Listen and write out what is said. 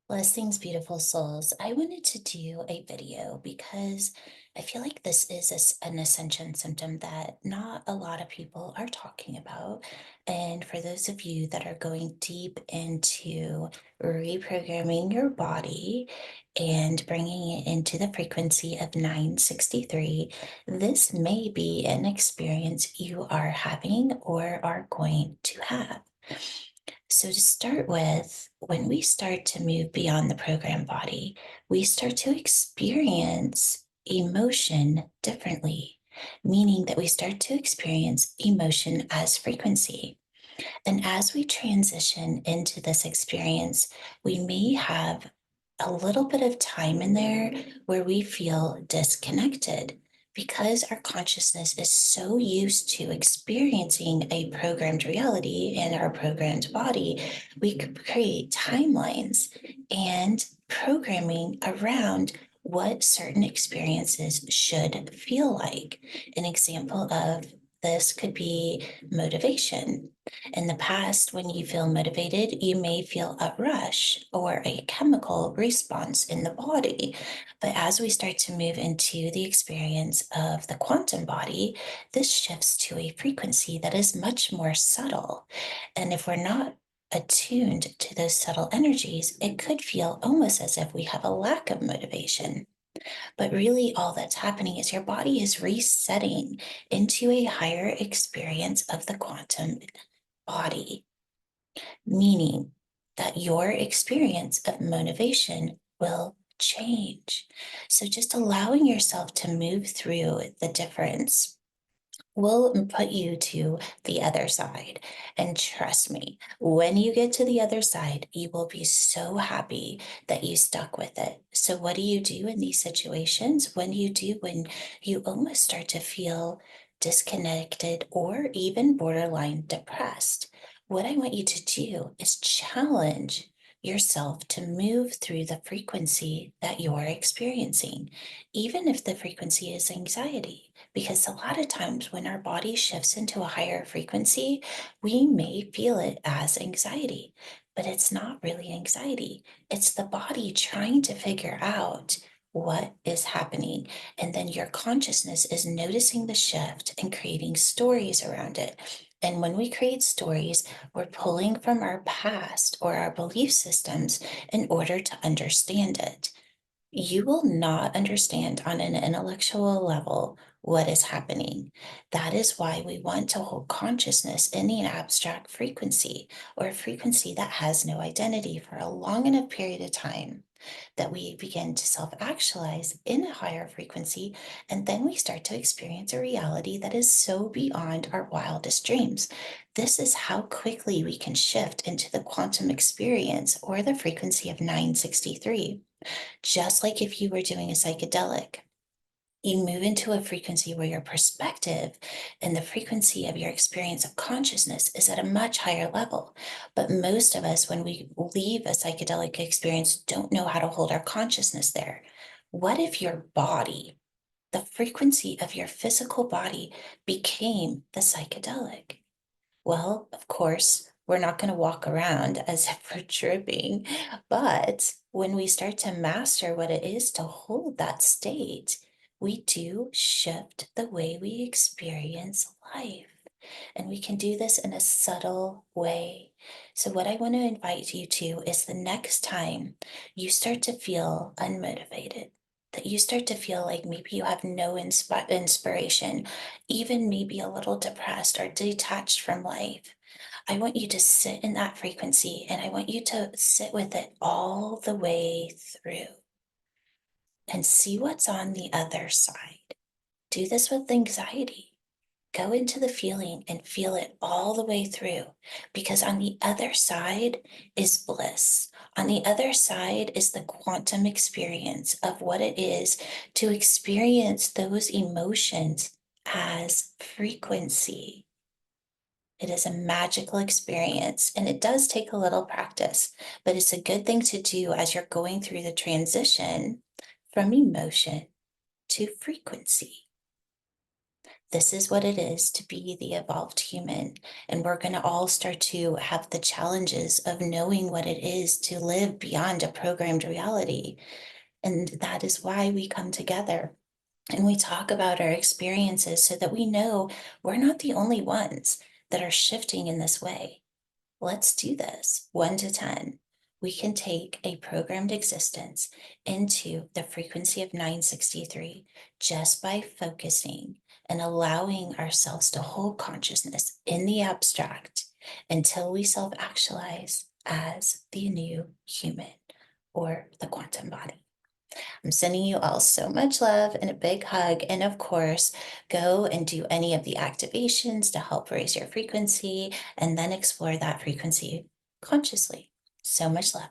Blessings, beautiful souls. I wanted to do a video because I feel like this is an ascension symptom that not a lot of people are talking about. And for those of you that are going deep into reprogramming your body and bringing it into the frequency of 963, this may be an experience you are having or are going to have. So, to start with, when we start to move beyond the program body, we start to experience emotion differently, meaning that we start to experience emotion as frequency. And as we transition into this experience, we may have a little bit of time in there where we feel disconnected because our consciousness is so used to experiencing a programmed reality in our programmed body. We could create timelines and programming around what certain experiences should feel like. An example of this could be motivation. In the past, when you feel motivated, you may feel a rush or a chemical response in the body. But as we start to move into the experience of the quantum body, this shifts to a frequency that is much more subtle. And if we're not attuned to those subtle energies, it could feel almost as if we have a lack of motivation. But really, all that's happening is your body is resetting into a higher experience of the quantum body, meaning that your experience of motivation will change. So, just allowing yourself to move through the difference will put you to the other side. And trust me, when you get to the other side, you will be so happy that you stuck with it. So, what do you do in these situations? When when you almost start to feel disconnected or even borderline depressed? What I want you to do is challenge yourself to move through the frequency that you're experiencing, even if the frequency is anxiety. Because a lot of times when our body shifts into a higher frequency, we may feel it as anxiety, but it's not really anxiety. It's the body trying to figure out what is happening. And then your consciousness is noticing the shift and creating stories around it. And when we create stories, we're pulling from our past or our belief systems in order to understand it. You will not understand on an intellectual level what is happening. That is why we want to hold consciousness in an abstract frequency or a frequency that has no identity for a long enough period of time that we begin to self actualize in a higher frequency. And then we start to experience a reality that is so beyond our wildest dreams. This is how quickly we can shift into the quantum experience or the frequency of 963. Just like if you were doing a psychedelic, you move into a frequency where your perspective and the frequency of your experience of consciousness is at a much higher level. But most of us, when we leave a psychedelic experience, don't know how to hold our consciousness there. What if your body, the frequency of your physical body, became the psychedelic? Well, of course, we're not going to walk around as if we're tripping, but when we start to master what it is to hold that state, we do shift the way we experience life. And we can do this in a subtle way. So, what I want to invite you to is the next time you start to feel unmotivated, that you start to feel like maybe you have no inspiration, even maybe a little depressed or detached from life. I want you to sit in that frequency and I want you to sit with it all the way through and see what's on the other side. Do this with anxiety. Go into the feeling and feel it all the way through because on the other side is bliss. On the other side is the quantum experience of what it is to experience those emotions as frequency. It is a magical experience and it does take a little practice, but it's a good thing to do as you're going through the transition from emotion to frequency. This is what it is to be the evolved human. And we're going to all start to have the challenges of knowing what it is to live beyond a programmed reality. And that is why we come together and we talk about our experiences so that we know we're not the only ones that are shifting in this way. Let's do this 1 to 10. We can take a programmed existence into the frequency of 963 just by focusing and allowing ourselves to hold consciousness in the abstract until we self actualize as the new human or the quantum body. I'm sending you all so much love and a big hug. And of course, go and do any of the activations to help raise your frequency and then explore that frequency consciously. So much love.